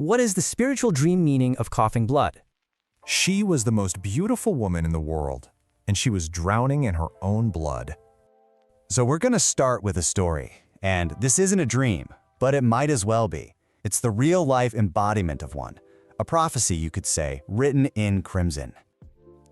What is the spiritual dream meaning of coughing blood? She was the most beautiful woman in the world, and she was drowning in her own blood. So we're going to start with a story. And this isn't a dream, but it might as well be. It's the real-life embodiment of one. A prophecy, you could say, written in crimson.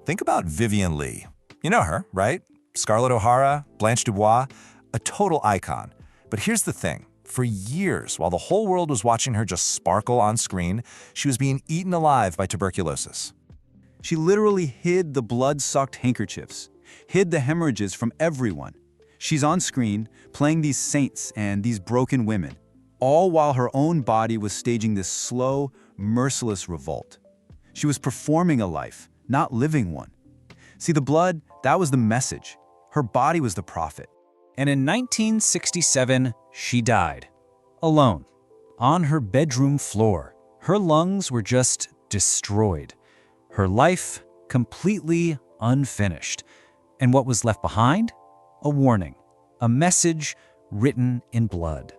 Think about Vivien Leigh. You know her, right? Scarlett O'Hara, Blanche Dubois, a total icon. But here's the thing. For years, while the whole world was watching her just sparkle on screen, she was being eaten alive by tuberculosis. She literally hid the blood-soaked handkerchiefs, hid the hemorrhages from everyone. She's on screen, playing these saints and these broken women, all while her own body was staging this slow, merciless revolt. She was performing a life, not living one. See, the blood, that was the message. Her body was the prophet. And in 1967, she died. Alone. On her bedroom floor. Her lungs were just destroyed. Her life completely unfinished. And what was left behind? A warning. A message written in blood.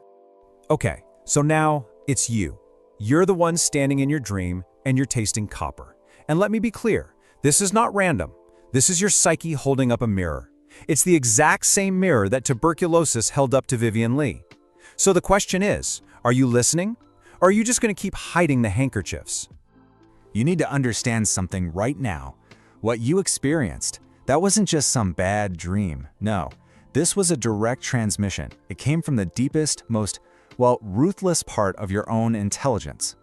Okay, so now it's you. You're the one standing in your dream, and you're tasting copper. And let me be clear, this is not random. This is your psyche holding up a mirror. It's the exact same mirror that tuberculosis held up to Vivien Leigh. So the question is, are you listening? Or are you just going to keep hiding the handkerchiefs? You need to understand something right now. What you experienced, that wasn't just some bad dream. No, this was a direct transmission. It came from the deepest, most, ruthless part of your own intelligence.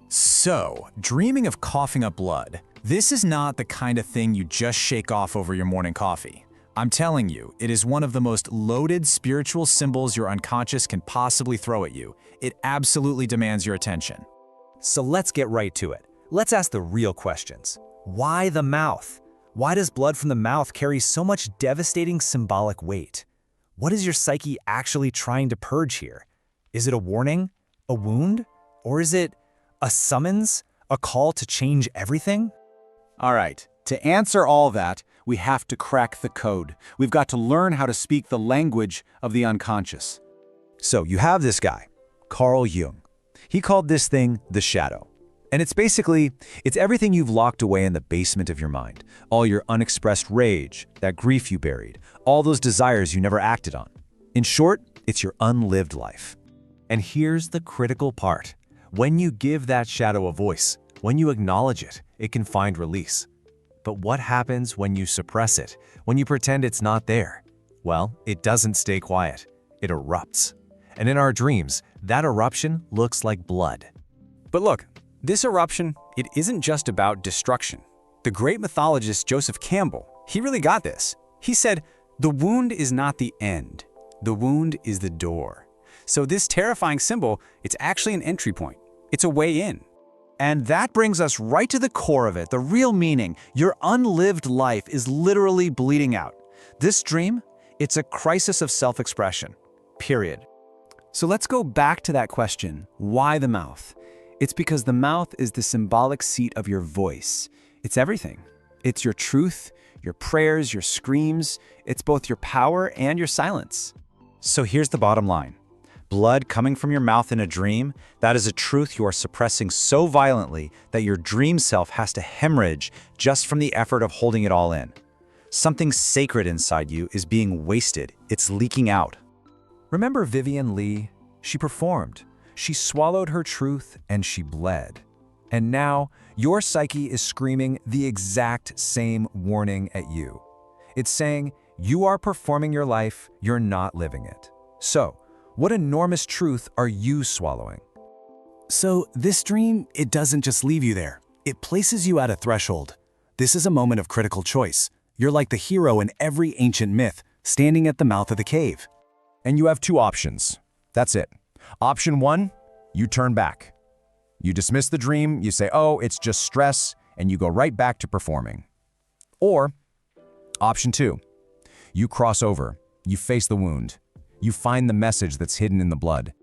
So, dreaming of coughing up blood, this is not the kind of thing you just shake off over your morning coffee. I'm telling you, it is one of the most loaded spiritual symbols your unconscious can possibly throw at you. It absolutely demands your attention. So let's get right to it. Let's ask the real questions. Why the mouth? Why does blood from the mouth carry so much devastating symbolic weight? What is your psyche actually trying to purge here? Is it a warning? A wound? Or is it a summons? A call to change everything? All right, to answer all that, we have to crack the code. We've got to learn how to speak the language of the unconscious. So you have this guy, Carl Jung. He called this thing the shadow. And it's everything you've locked away in the basement of your mind. All your unexpressed rage, that grief you buried, all those desires you never acted on. In short, it's your unlived life. And here's the critical part. When you give that shadow a voice, when you acknowledge it, it can find release. But what happens when you suppress it, when you pretend it's not there? Well, it doesn't stay quiet. It erupts. And in our dreams, that eruption looks like blood. But look, this eruption, it isn't just about destruction. The great mythologist Joseph Campbell, he really got this. He said, the wound is not the end. The wound is the door. So this terrifying symbol, it's actually an entry point. It's a way in. And that brings us right to the core of it, the real meaning. Your unlived life is literally bleeding out. This dream, it's a crisis of self-expression, period. So let's go back to that question, why the mouth? It's because the mouth is the symbolic seat of your voice. It's everything. It's your truth, your prayers, your screams. It's both your power and your silence. So here's the bottom line. Blood coming from your mouth in a dream, that is a truth you are suppressing so violently that your dream self has to hemorrhage just from the effort of holding it all in. Something sacred inside you is being wasted. It's leaking out. Remember Vivien Leigh? She performed. She swallowed her truth and she bled. And now, your psyche is screaming the exact same warning at you. It's saying, you are performing your life, you're not living it. So, what enormous truth are you swallowing? So this dream, it doesn't just leave you there. It places you at a threshold. This is a moment of critical choice. You're like the hero in every ancient myth, standing at the mouth of the cave. And you have two options. That's it. Option one, you turn back. You dismiss the dream, you say, oh, it's just stress, and you go right back to performing. Or, option two, you cross over, you face the wound. You find the message that's hidden in the blood.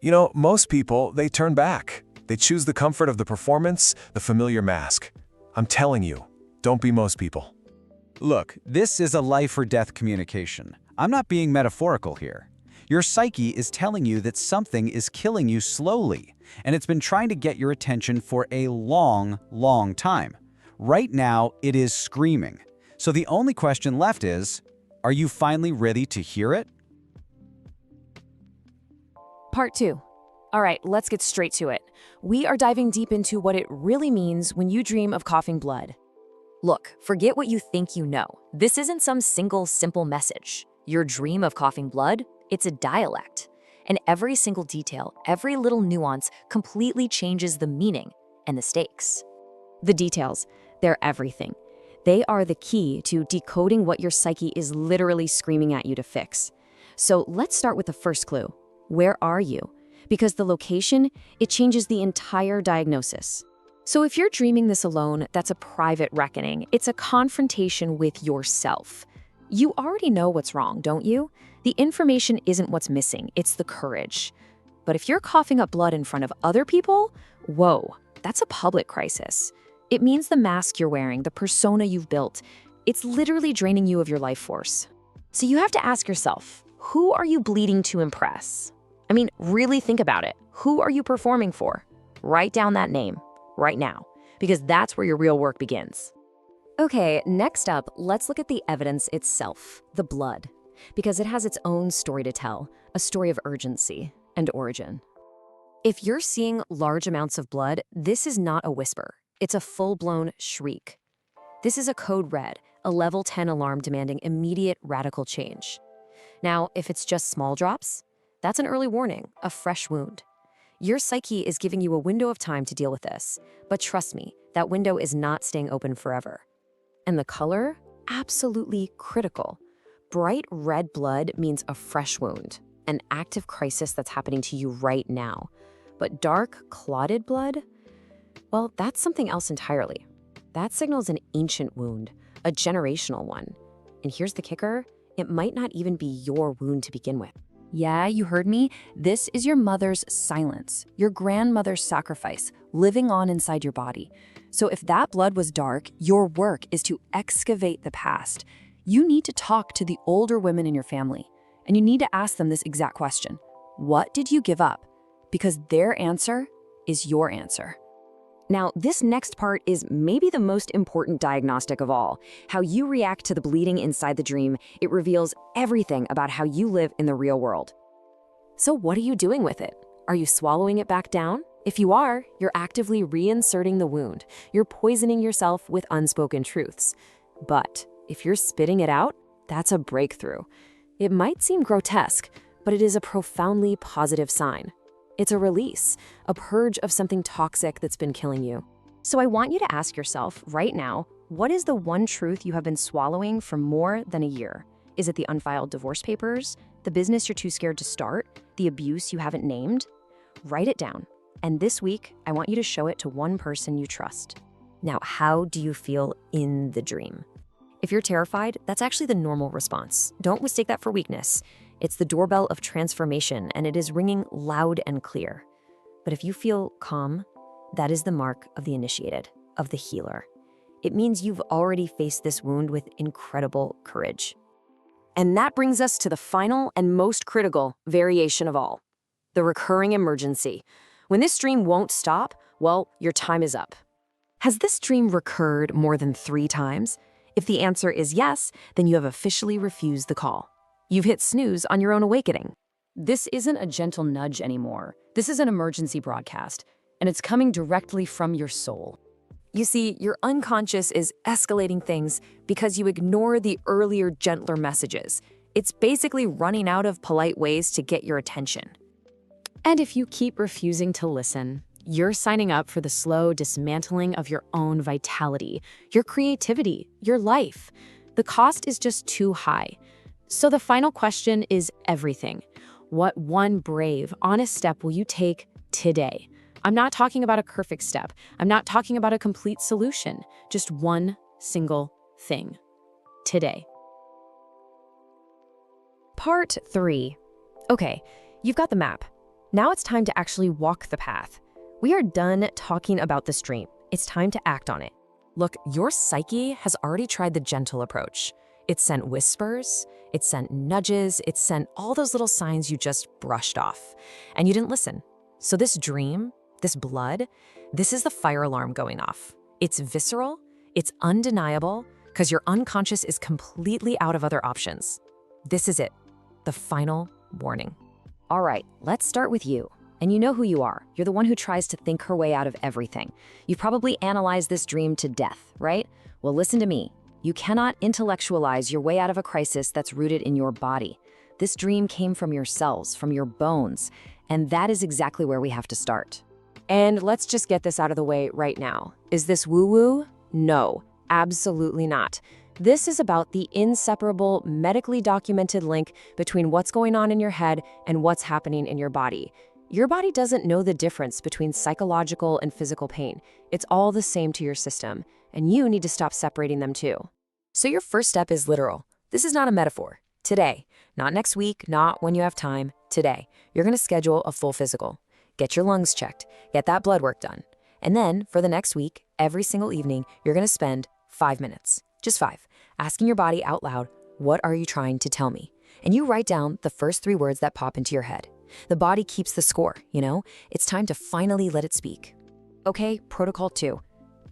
You know, most people, they turn back. They choose the comfort of the performance, the familiar mask. I'm telling you, don't be most people. Look, this is a life or death communication. I'm not being metaphorical here. Your psyche is telling you that something is killing you slowly, and it's been trying to get your attention for a long, long time. Right now, it is screaming. So the only question left is, are you finally ready to hear it? Part 2. All right, let's get straight to it. We are diving deep into what it really means when you dream of coughing blood. Look, forget what you think you know. This isn't some single, simple message. Your dream of coughing blood, it's a dialect. And every single detail, every little nuance completely changes the meaning and the stakes. The details, they're everything. They are the key to decoding what your psyche is literally screaming at you to fix. So let's start with the first clue. Where are you? Because the location, it changes the entire diagnosis. So if you're dreaming this alone, that's a private reckoning. It's a confrontation with yourself. You already know what's wrong, don't you? The information isn't what's missing, it's the courage. But if you're coughing up blood in front of other people, whoa, that's a public crisis. It means the mask you're wearing, the persona you've built, it's literally draining you of your life force. So you have to ask yourself, who are you bleeding to impress? I mean, really think about it. Who are you performing for? Write down that name right now, because that's where your real work begins. Okay, next up, let's look at the evidence itself, the blood, because it has its own story to tell, a story of urgency and origin. If you're seeing large amounts of blood, this is not a whisper. It's a full-blown shriek. This is a code red, a level 10 alarm demanding immediate radical change. Now, if it's just small drops, that's an early warning, a fresh wound. Your psyche is giving you a window of time to deal with this, but trust me, that window is not staying open forever. And the color? Absolutely critical. Bright red blood means a fresh wound, an active crisis that's happening to you right now. But dark, clotted blood? Well, that's something else entirely. That signals an ancient wound, a generational one. And here's the kicker, it might not even be your wound to begin with. Yeah, you heard me. This is your mother's silence, your grandmother's sacrifice, living on inside your body. So if that blood was dark, your work is to excavate the past. You need to talk to the older women in your family, and you need to ask them this exact question. What did you give up? Because their answer is your answer. Now, this next part is maybe the most important diagnostic of all. How you react to the bleeding inside the dream, it reveals everything about how you live in the real world. So what are you doing with it? Are you swallowing it back down? If you are, you're actively reinserting the wound. You're poisoning yourself with unspoken truths. But if you're spitting it out, that's a breakthrough. It might seem grotesque, but it is a profoundly positive sign. It's a release, a purge of something toxic that's been killing you. So I want you to ask yourself right now, what is the one truth you have been swallowing for more than a year? Is it the unfiled divorce papers? The business you're too scared to start? The abuse you haven't named? Write it down. And this week, I want you to show it to one person you trust. Now, how do you feel in the dream? If you're terrified, that's actually the normal response. Don't mistake that for weakness. It's the doorbell of transformation, and it is ringing loud and clear. But if you feel calm, that is the mark of the initiated, of the healer. It means you've already faced this wound with incredible courage. And that brings us to the final and most critical variation of all, the recurring emergency. When this dream won't stop, well, your time is up. Has this dream recurred more than 3 times? If the answer is yes, then you have officially refused the call. You've hit snooze on your own awakening. This isn't a gentle nudge anymore. This is an emergency broadcast, and it's coming directly from your soul. You see, your unconscious is escalating things because you ignore the earlier, gentler messages. It's basically running out of polite ways to get your attention. And if you keep refusing to listen, you're signing up for the slow dismantling of your own vitality, your creativity, your life. The cost is just too high. So the final question is everything. What one brave, honest step will you take today? I'm not talking about a perfect step. I'm not talking about a complete solution. Just one single thing. Today. Part 3. Okay, you've got the map. Now it's time to actually walk the path. We are done talking about this dream. It's time to act on it. Look, your psyche has already tried the gentle approach. It sent whispers, it sent nudges, it sent all those little signs you just brushed off. And you didn't listen. So this dream, this blood, this is the fire alarm going off. It's visceral, it's undeniable, because your unconscious is completely out of other options. This is it, the final warning. All right, let's start with you. And you know who you are. You're the one who tries to think her way out of everything. You've probably analyzed this dream to death, right? Well, listen to me. You cannot intellectualize your way out of a crisis that's rooted in your body. This dream came from your cells, from your bones, and that is exactly where we have to start. And let's just get this out of the way right now. Is this woo-woo? No, absolutely not. This is about the inseparable, medically documented link between what's going on in your head and what's happening in your body. Your body doesn't know the difference between psychological and physical pain. It's all the same to your system, and you need to stop separating them too. So your first step is literal. This is not a metaphor. Today, not next week, not when you have time, today, you're going to schedule a full physical. Get your lungs checked, get that blood work done. And then, for the next week, every single evening, you're going to spend 5 minutes, just 5, asking your body out loud, what are you trying to tell me? And you write down the first 3 words that pop into your head. The body keeps the score, you know? It's time to finally let it speak. Okay, protocol 2.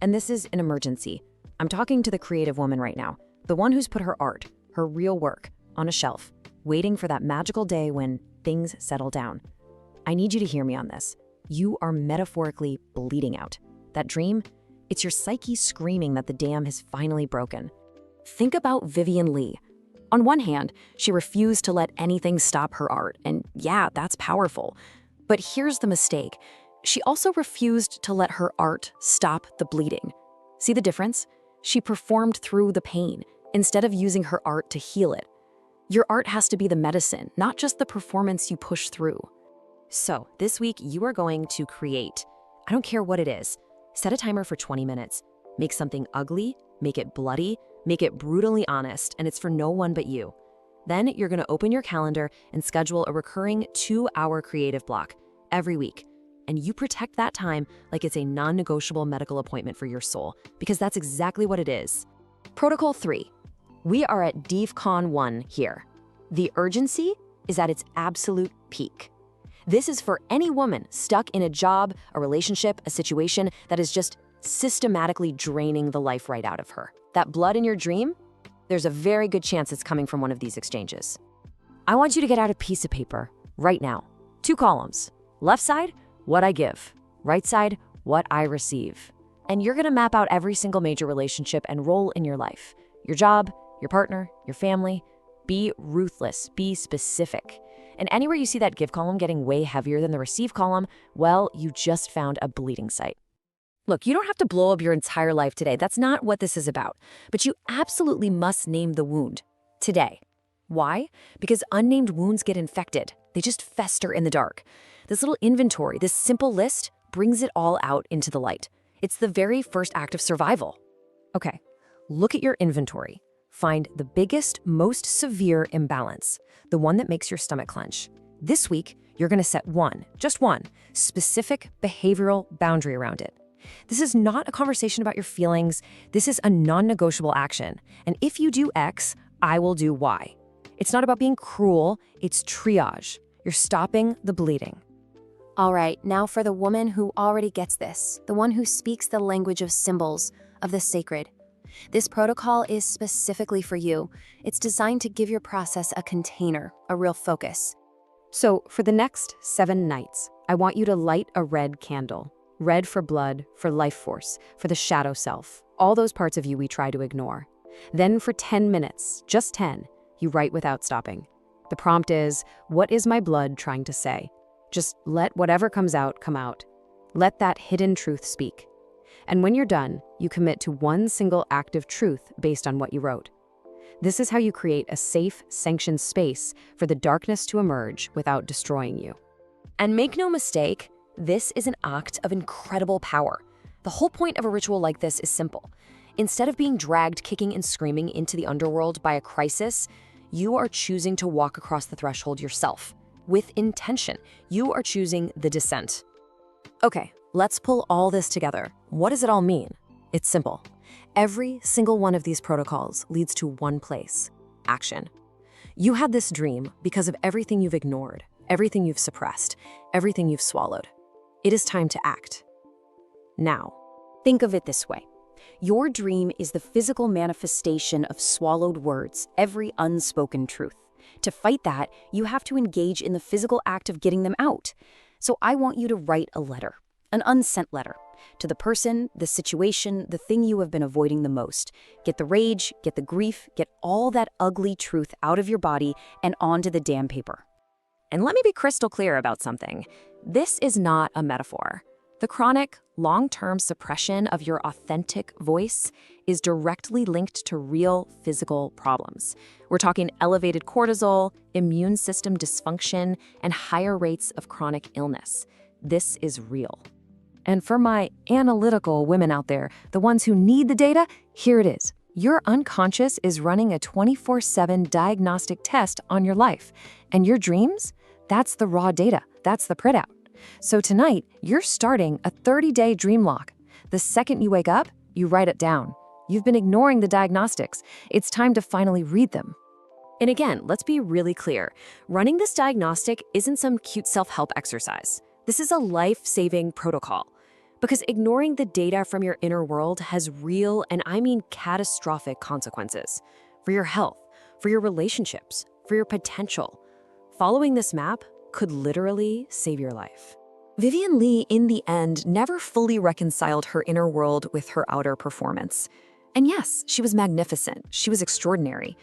And this is an emergency. I'm talking to the creative woman right now, the one who's put her art, her real work, on a shelf, waiting for that magical day when things settle down. I need you to hear me on this. You are metaphorically bleeding out. That dream, it's your psyche screaming that the dam has finally broken. Think about Vivien Leigh. On one hand, she refused to let anything stop her art, and yeah, that's powerful. But here's the mistake. She also refused to let her art stop the bleeding. See the difference? She performed through the pain, instead of using her art to heal it. Your art has to be the medicine, not just the performance you push through. So, this week you are going to create. I don't care what it is. Set a timer for 20 minutes. Make something ugly, make it bloody, make it brutally honest, and it's for no one but you. Then you're going to open your calendar and schedule a recurring 2-hour creative block every week. And you protect that time like it's a non-negotiable medical appointment for your soul, because that's exactly what it is. Protocol 3. We are at DEFCON 1 here. The urgency is at its absolute peak. This is for any woman stuck in a job, a relationship, a situation that is just systematically draining the life right out of her. That blood in your dream, there's a very good chance it's coming from one of these exchanges. I want you to get out a piece of paper right now. 2 columns. Left side, what I give. Right side, what I receive. And you're gonna map out every single major relationship and role in your life. Your job, your partner, your family. Be ruthless, be specific. And anywhere you see that give column getting way heavier than the receive column, well, you just found a bleeding site. Look, you don't have to blow up your entire life today. That's not what this is about. But you absolutely must name the wound today. Why? Because unnamed wounds get infected. They just fester in the dark. This little inventory, this simple list, brings it all out into the light. It's the very first act of survival. Okay, look at your inventory. Find the biggest, most severe imbalance, the one that makes your stomach clench. This week, you're gonna set just one, specific behavioral boundary around it. This is not a conversation about your feelings. This is a non-negotiable action. And if you do X, I will do Y. It's not about being cruel, it's triage. You're stopping the bleeding. All right, now for the woman who already gets this, the one who speaks the language of symbols, of the sacred. This protocol is specifically for you. It's designed to give your process a container, a real focus. So for the next 7 nights, I want you to light a red candle. Red for blood, for life force, for the shadow self, all those parts of you we try to ignore. Then for 10 minutes, just 10, you write without stopping. The prompt is, what is my blood trying to say? Just let whatever comes out come out. Let that hidden truth speak. And when you're done, you commit to one single act of truth based on what you wrote. This is how you create a safe, sanctioned space for the darkness to emerge without destroying you. And make no mistake, this is an act of incredible power. The whole point of a ritual like this is simple. Instead of being dragged kicking and screaming into the underworld by a crisis, you are choosing to walk across the threshold yourself. With intention, you are choosing the descent. Okay, let's pull all this together. What does it all mean? It's simple. Every single one of these protocols leads to one place: action. You had this dream because of everything you've ignored, everything you've suppressed, everything you've swallowed. It is time to act. Now. Think of it this way. Your dream is the physical manifestation of swallowed words, every unspoken truth. To fight that, you have to engage in the physical act of getting them out. So I want you to write a letter, an unsent letter, to the person, the situation, the thing you have been avoiding the most. Get the rage, get the grief, get all that ugly truth out of your body and onto the damn paper. And let me be crystal clear about something. This is not a metaphor. The chronic, long-term suppression of your authentic voice is directly linked to real physical problems. We're talking elevated cortisol, immune system dysfunction, and higher rates of chronic illness. This is real. And for my analytical women out there, the ones who need the data, here it is. Your unconscious is running a 24/7 diagnostic test on your life. And your dreams? That's the raw data. That's the printout. So tonight, you're starting a 30-day dream lock. The second you wake up, you write it down. You've been ignoring the diagnostics. It's time to finally read them. And again, let's be really clear. Running this diagnostic isn't some cute self-help exercise. This is a life-saving protocol. Because ignoring the data from your inner world has real, and I mean catastrophic consequences. For your health, for your relationships, for your potential. Following this map could literally save your life. Vivien Leigh, in the end, never fully reconciled her inner world with her outer performance. And yes, she was magnificent, she was extraordinary.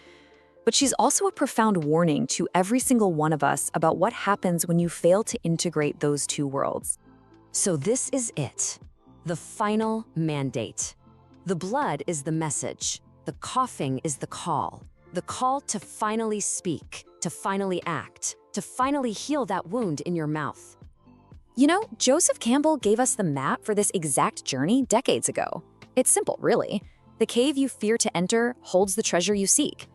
But she's also a profound warning to every single one of us about what happens when you fail to integrate those two worlds. So this is it, the final mandate. The blood is the message, the coughing is the call to finally speak, to finally act, to finally heal that wound in your mouth. You know, Joseph Campbell gave us the map for this exact journey decades ago. It's simple, really. The cave you fear to enter holds the treasure you seek.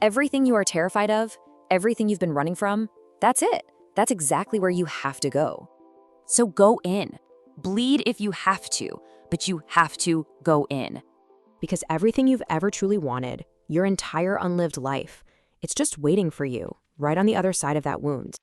Everything you are terrified of, everything you've been running from, that's it. That's exactly where you have to go. So go in. Bleed if you have to, but you have to go in. Because everything you've ever truly wanted, your entire unlived life, it's just waiting for you, right on the other side of that wound.